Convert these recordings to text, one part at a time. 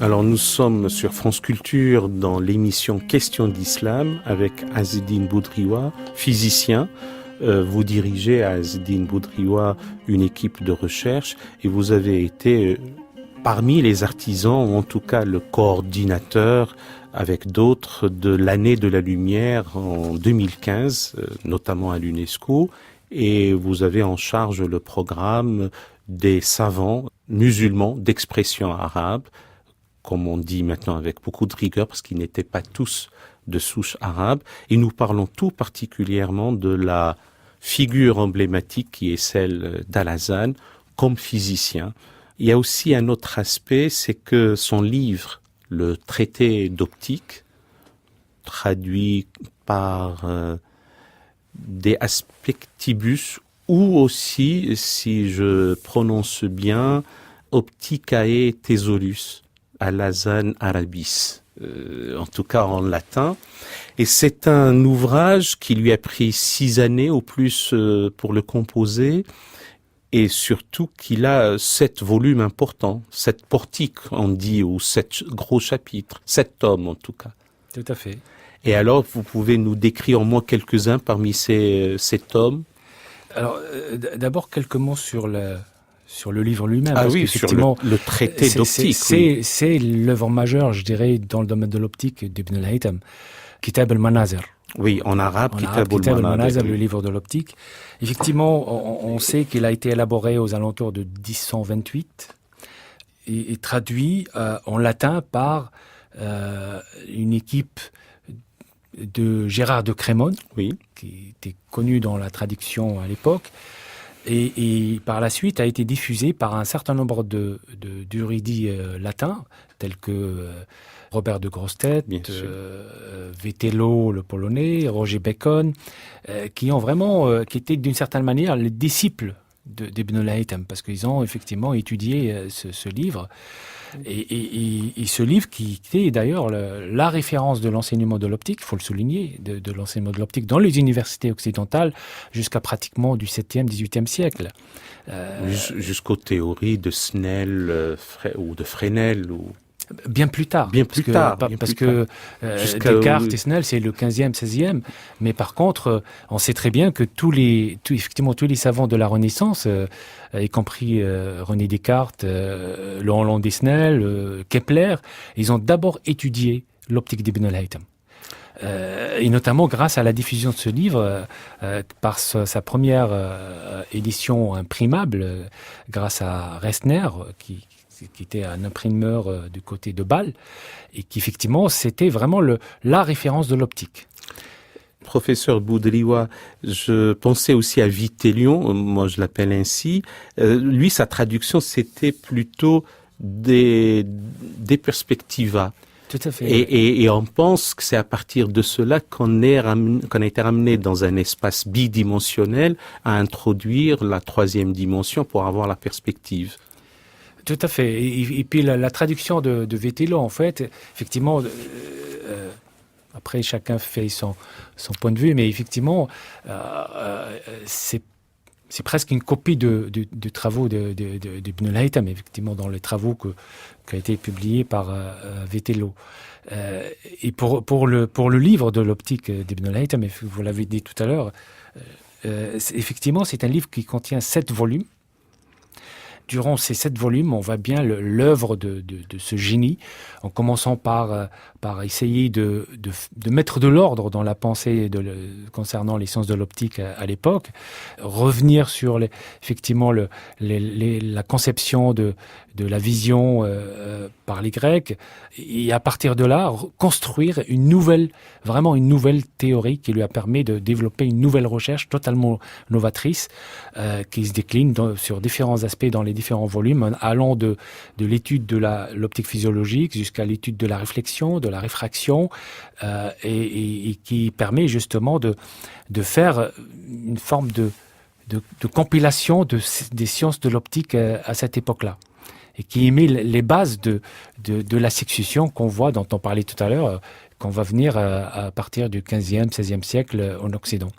Alors nous sommes sur France Culture dans l'émission Questions d'Islam avec Azzedine Boudriwa, physicien. Vous dirigez à Azzedine Boudriwa une équipe de recherche et vous avez été parmi les artisans, ou en tout cas le coordinateur avec d'autres de l'année de la lumière en 2015, notamment à l'UNESCO, et vous avez en charge le programme des savants musulmans d'expression arabe, comme on dit maintenant avec beaucoup de rigueur, parce qu'ils n'étaient pas tous de souche arabe. Et nous parlons tout particulièrement de la figure emblématique qui est celle d'Al-Hazzan comme physicien. Il y a aussi un autre aspect, c'est que son livre, le traité d'optique, traduit par des aspectibus, ou aussi, si je prononce bien, Opticae Thesaurus, Al-Hazzan Arabis, en tout cas en latin. Et c'est un ouvrage qui lui a pris 6 années au plus pour le composer, et surtout qu'il a 7 volumes importants, 7 portiques, on dit, ou 7 gros chapitres, 7 tomes en tout cas. Tout à fait. Et alors, vous pouvez nous décrire au moins quelques-uns parmi ces tomes? Alors, d'abord, quelques mots sur le livre lui-même. Ah parce oui, sur le traité d'optique. C'est l'œuvre majeure, je dirais, dans le domaine de l'optique d'Ibn al-Haytham. Kitab al-Manazir. Oui, en arabe, Kitab al-Manazir, le livre de l'optique. Effectivement, on sait qu'il a été élaboré aux alentours de 1028 et traduit en latin par une équipe de Gérard de Crémone, oui, qui était connu dans la traduction à l'époque, et par la suite a été diffusé par un certain nombre d'érudits latins, tels que Robert de Grossetête, Vetello, le polonais, Roger Bacon, qui étaient d'une certaine manière les disciples d'Ibn al-Haytham, parce qu'ils ont effectivement étudié ce livre. Et ce livre qui était d'ailleurs la référence de l'enseignement de l'optique, il faut le souligner, de l'enseignement de l'optique dans les universités occidentales jusqu'à pratiquement du 7e, 18e siècle. Jusqu'aux théories de Snell ou de Fresnel ou... Bien plus tard. Parce que Descartes et Snell, c'est le 15e, 16e. Mais par contre, on sait très bien que tous les savants de la Renaissance, y compris René Descartes, le Hollandais Snell, Kepler, ils ont d'abord étudié l'optique d'Ibn al-Haytham. Et notamment grâce à la diffusion de ce livre, par sa première édition imprimable, grâce à Resner, qui était un imprimeur du côté de Bâle, et qui effectivement c'était vraiment la référence de l'optique. Professeur Boudriwa, je pensais aussi à Vitélion, moi je l'appelle ainsi. Lui, sa traduction, c'était plutôt des perspectivas. Tout à fait. Et on pense que c'est à partir de cela qu'on a été ramené dans un espace bidimensionnel à introduire la 3e dimension pour avoir la perspective. Tout à fait. Et puis la traduction de Vetello, en fait, effectivement, après chacun fait son point de vue, mais effectivement, c'est presque une copie de travaux d'Ibn al-Haytham, effectivement, dans les travaux qui ont été publiés par Vetello. Et pour le livre de l'optique d'Ibn al-Haytham, vous l'avez dit tout à l'heure, effectivement, c'est un livre qui contient 7 volumes. Durant ces 7 volumes, on voit bien l'œuvre de ce génie, en commençant par essayer de mettre de l'ordre dans la pensée concernant les sciences de l'optique à l'époque, revenir sur effectivement la conception de la vision par les Grecs, et à partir de là, construire vraiment une nouvelle théorie qui lui a permis de développer une nouvelle recherche totalement novatrice, qui se décline sur différents aspects dans les différents volumes, allant de l'étude de l'optique physiologique jusqu'à l'étude de la réflexion, de la réfraction, et qui permet justement de faire une forme de compilation des sciences de l'optique à cette époque-là, et qui émet les bases de la succession qu'on voit, dont on parlait tout à l'heure, qu'on va venir à partir du 15e, 16e siècle en Occident.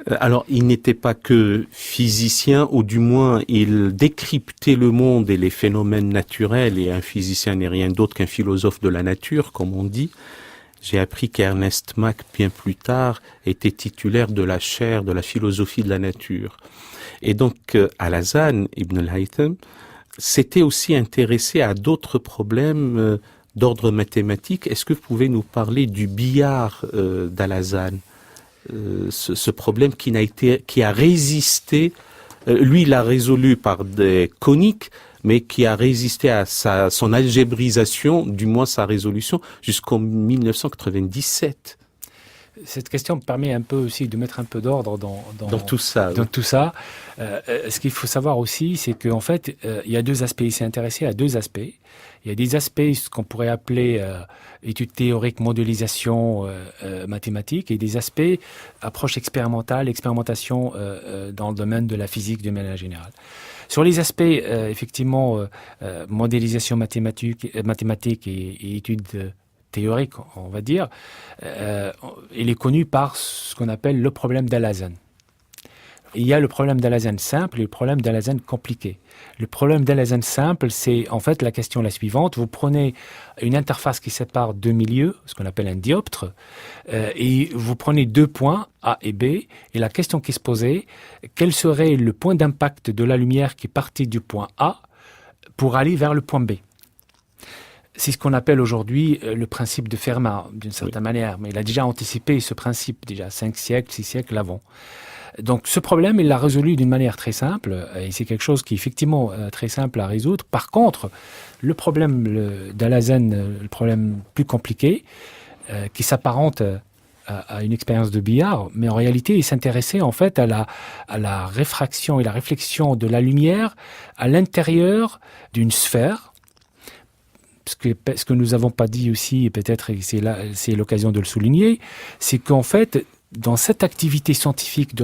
Alors, il n'était pas que physicien, ou du moins, il décryptait le monde et les phénomènes naturels, et un physicien n'est rien d'autre qu'un philosophe de la nature, comme on dit. J'ai appris qu'Ernest Mach, bien plus tard, était titulaire de la chaire de la philosophie de la nature. Et donc, Al-Hasan ibn al-Haytham s'était aussi intéressé à d'autres problèmes d'ordre mathématique. Est-ce que vous pouvez nous parler du billard d'Al-Hasan, ce problème qui a résisté, lui il l'a résolu par des coniques, mais qui a résisté à son algébrisation, du moins sa résolution, jusqu'en 1997. Cette question me permet un peu aussi de mettre un peu d'ordre dans tout ça. Dans tout ça. Ce qu'il faut savoir aussi, c'est qu'en fait, il y a deux aspects. Il s'est intéressé à deux aspects. Il y a des aspects, ce qu'on pourrait appeler études théoriques, modélisation mathématique, et des aspects approche expérimentale, expérimentation dans le domaine de la physique de manière générale. Sur les aspects, effectivement, modélisation mathématique et études théorique, on va dire, il est connu par ce qu'on appelle le problème d'Al-Hasan. Il y a le problème d'Al-Hasan simple et le problème d'Al-Hasan compliqué. Le problème d'Al-Hasan simple, c'est en fait la question la suivante. Vous prenez une interface qui sépare deux milieux, ce qu'on appelle un dioptre, et vous prenez deux points, A et B, et la question qui se posait, quel serait le point d'impact de la lumière qui partait du point A pour aller vers le point B? C'est ce qu'on appelle aujourd'hui le principe de Fermat, d'une certaine manière. Mais il a déjà anticipé ce principe, déjà 5 siècles, 6 siècles avant. Donc ce problème, il l'a résolu d'une manière très simple, et c'est quelque chose qui est effectivement très simple à résoudre. Par contre, le problème d'Al-Hasan, le problème plus compliqué, qui s'apparente à une expérience de billard, mais en réalité, il s'intéressait en fait à la réfraction et la réflexion de la lumière à l'intérieur d'une sphère. Ce que nous n'avons pas dit aussi, et peut-être c'est l'occasion de le souligner, c'est qu'en fait, dans cette activité scientifique de